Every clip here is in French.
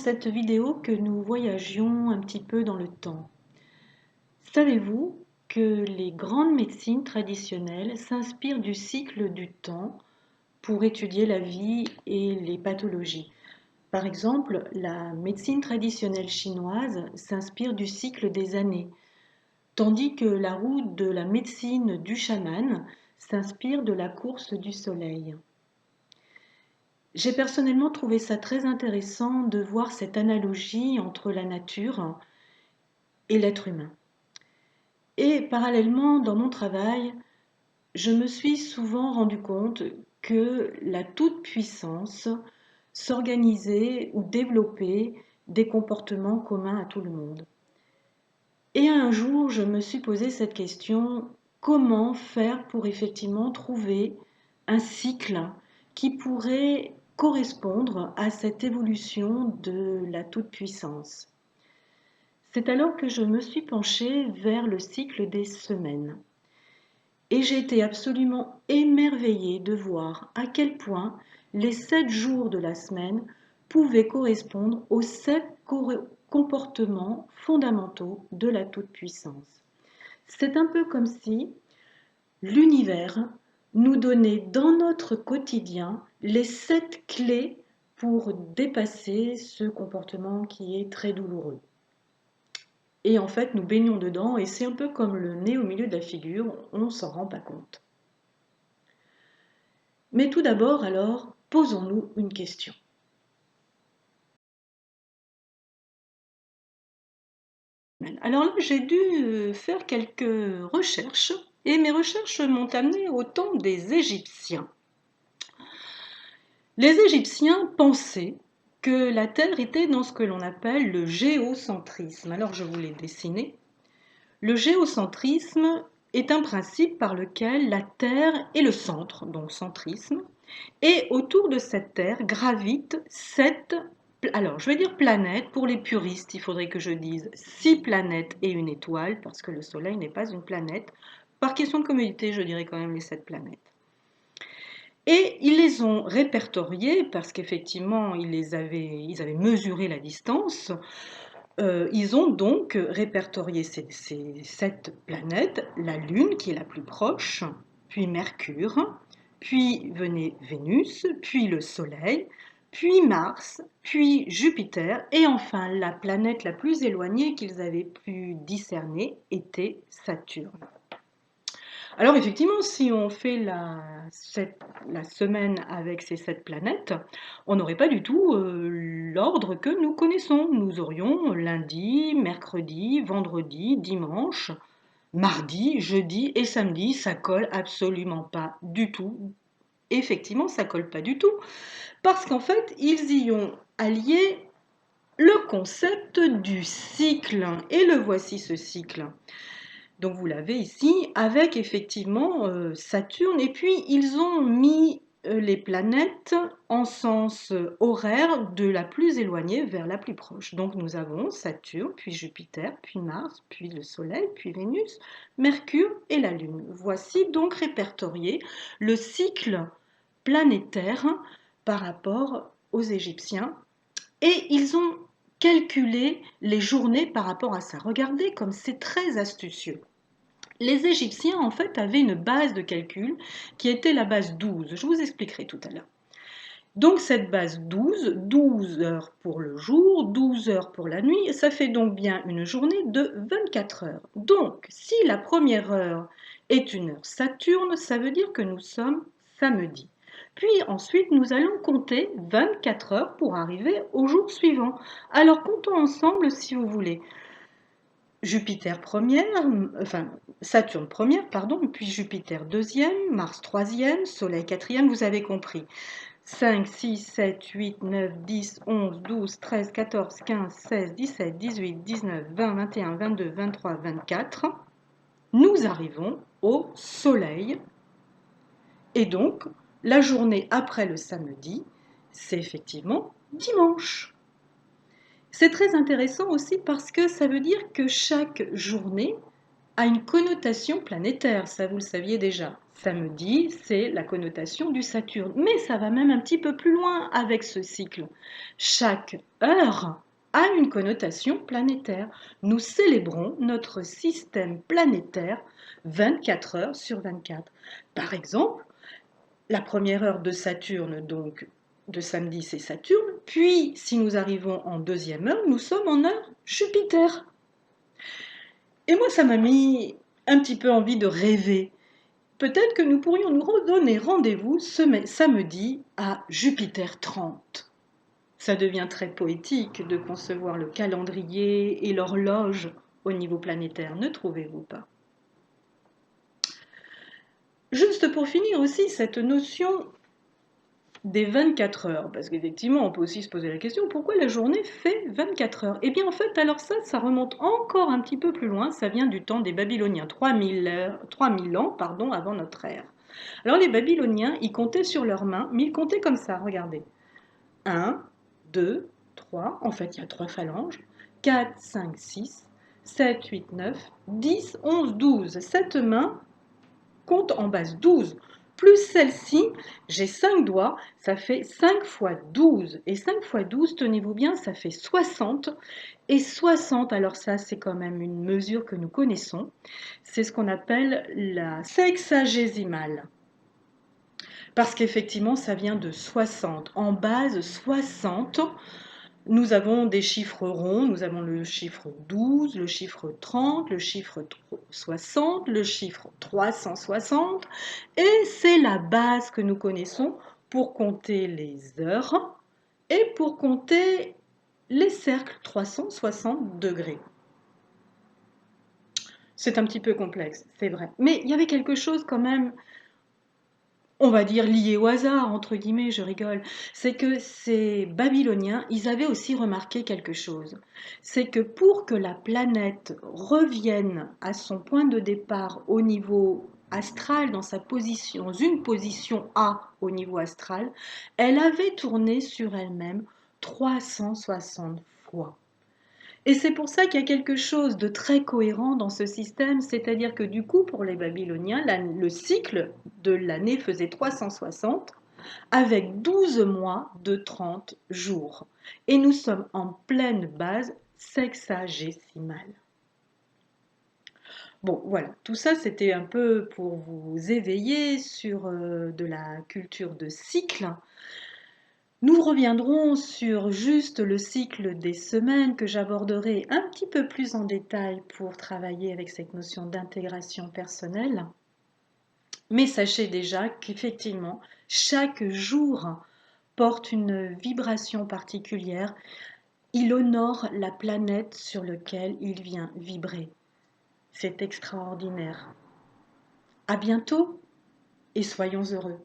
cette vidéo que nous voyagions un petit peu dans le temps. Savez-vous que les grandes médecines traditionnelles s'inspirent du cycle du temps pour étudier la vie et les pathologies? Par exemple, la médecine traditionnelle chinoise s'inspire du cycle des années, tandis que la route de la médecine du chaman s'inspire de la course du soleil. J'ai personnellement trouvé ça très intéressant de voir cette analogie entre la nature et l'être humain. Et parallèlement, dans mon travail, je me suis souvent rendu compte que la toute-puissance s'organisait ou développait des comportements communs à tout le monde. Et un jour, je me suis posé cette question, comment faire pour effectivement trouver un cycle qui pourrait correspondre à cette évolution de la toute-puissance? C'est alors que je me suis penchée vers le cycle des semaines. Et j'ai été absolument émerveillée de voir à quel point les 7 jours de la semaine pouvaient correspondre aux 7 comportements fondamentaux de la toute-puissance. C'est un peu comme si l'univers nous donnait dans notre quotidien les 7 clés pour dépasser ce comportement qui est très douloureux. Et en fait, nous baignons dedans et c'est un peu comme le nez au milieu de la figure, on ne s'en rend pas compte. Mais tout d'abord, alors, posons-nous une question. Alors là, j'ai dû faire quelques recherches et mes recherches m'ont amené au temps des Égyptiens. Les Égyptiens pensaient que la Terre était dans ce que l'on appelle le géocentrisme. Alors je vous l'ai dessiné. Le géocentrisme est un principe par lequel la Terre est le centre, donc centrisme, et autour de cette Terre gravitent 7, alors je vais dire planètes, pour les puristes, il faudrait que je dise 6 planètes et une étoile, parce que le Soleil n'est pas une planète. Par question de commodité, je dirais quand même les 7 planètes. Et ils les ont répertoriées, parce qu'effectivement, ils avaient mesuré la distance. Ils ont donc répertorié ces 7 planètes, la Lune qui est la plus proche, puis Mercure, puis venait Vénus, puis le Soleil, puis Mars, puis Jupiter, et enfin la planète la plus éloignée qu'ils avaient pu discerner était Saturne. Alors effectivement, si on fait la semaine avec ces 7 planètes, on n'aurait pas du tout l'ordre que nous connaissons. Nous aurions lundi, mercredi, vendredi, dimanche, mardi, jeudi et samedi. Ça colle absolument pas du tout. Effectivement, ça colle pas du tout. Parce qu'en fait, ils y ont allié le concept du cycle. Et le voici ce cycle. Donc vous l'avez ici avec effectivement Saturne et puis ils ont mis les planètes en sens horaire de la plus éloignée vers la plus proche. Donc nous avons Saturne, puis Jupiter, puis Mars, puis le Soleil, puis Vénus, Mercure et la Lune. Voici donc répertorié le cycle planétaire par rapport aux Égyptiens et ils ont calculé les journées par rapport à ça. Regardez comme c'est très astucieux. Les Égyptiens, en fait, avaient une base de calcul qui était la base 12. Je vous expliquerai tout à l'heure. Donc cette base 12 heures pour le jour, 12 heures pour la nuit, ça fait donc bien une journée de 24 heures. Donc si la première heure est une heure Saturne, ça veut dire que nous sommes samedi. Puis ensuite, nous allons compter 24 heures pour arriver au jour suivant. Alors comptons ensemble si vous voulez. Jupiter première, enfin Saturne première, pardon, puis Jupiter deuxième, Mars troisième, Soleil quatrième, vous avez compris. 5, 6, 7, 8, 9, 10, 11, 12, 13, 14, 15, 16, 17, 18, 19, 20, 21, 22, 23, 24. Nous arrivons au Soleil. Et donc, la journée après le samedi, c'est effectivement dimanche. C'est très intéressant aussi parce que ça veut dire que chaque journée a une connotation planétaire, ça vous le saviez déjà. Samedi, c'est la connotation du Saturne. Mais ça va même un petit peu plus loin avec ce cycle. Chaque heure a une connotation planétaire. Nous célébrons notre système planétaire 24 heures sur 24. Par exemple, la première heure de Saturne, donc de samedi, c'est Saturne. Puis, si nous arrivons en deuxième heure, nous sommes en heure Jupiter. Et moi, ça m'a mis un petit peu envie de rêver. Peut-être que nous pourrions nous redonner rendez-vous samedi à Jupiter 30. Ça devient très poétique de concevoir le calendrier et l'horloge au niveau planétaire, ne trouvez-vous pas? Juste pour finir aussi, cette notion des 24 heures, parce qu'effectivement, on peut aussi se poser la question, pourquoi la journée fait 24 heures? Eh bien, en fait, alors ça remonte encore un petit peu plus loin, ça vient du temps des Babyloniens, 3000 ans, avant notre ère. Alors, les Babyloniens, ils comptaient sur leurs mains, mais ils comptaient comme ça, regardez. 1, 2, 3, en fait, il y a 3 phalanges, 4, 5, 6, 7, 8, 9, 10, 11, 12. Cette main compte en base 12. Plus celle-ci, j'ai 5 doigts, ça fait 5 fois 12. Et 5 fois 12, tenez-vous bien, ça fait 60. Et 60, alors ça c'est quand même une mesure que nous connaissons, c'est ce qu'on appelle la sexagésimale. Parce qu'effectivement, ça vient de 60. En base 60, nous avons des chiffres ronds, nous avons le chiffre 12, le chiffre 30, le chiffre 60, le chiffre 360, et c'est la base que nous connaissons pour compter les heures et pour compter les cercles 360 degrés. C'est un petit peu complexe, c'est vrai. Mais il y avait quelque chose quand même, on va dire lié au hasard, entre guillemets, je rigole, c'est que ces Babyloniens, ils avaient aussi remarqué quelque chose. C'est que pour que la planète revienne à son point de départ au niveau astral, dans une position A au niveau astral, elle avait tourné sur elle-même 360 fois. Et c'est pour ça qu'il y a quelque chose de très cohérent dans ce système, c'est-à-dire que du coup, pour les Babyloniens, le cycle de l'année faisait 360 avec 12 mois de 30 jours. Et nous sommes en pleine base sexagésimale. Bon, voilà, tout ça c'était un peu pour vous éveiller sur de la culture de cycle. Nous reviendrons sur juste le cycle des semaines que j'aborderai un petit peu plus en détail pour travailler avec cette notion d'intégration personnelle. Mais sachez déjà qu'effectivement, chaque jour porte une vibration particulière. Il honore la planète sur laquelle il vient vibrer. C'est extraordinaire. À bientôt et soyons heureux.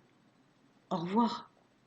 Au revoir.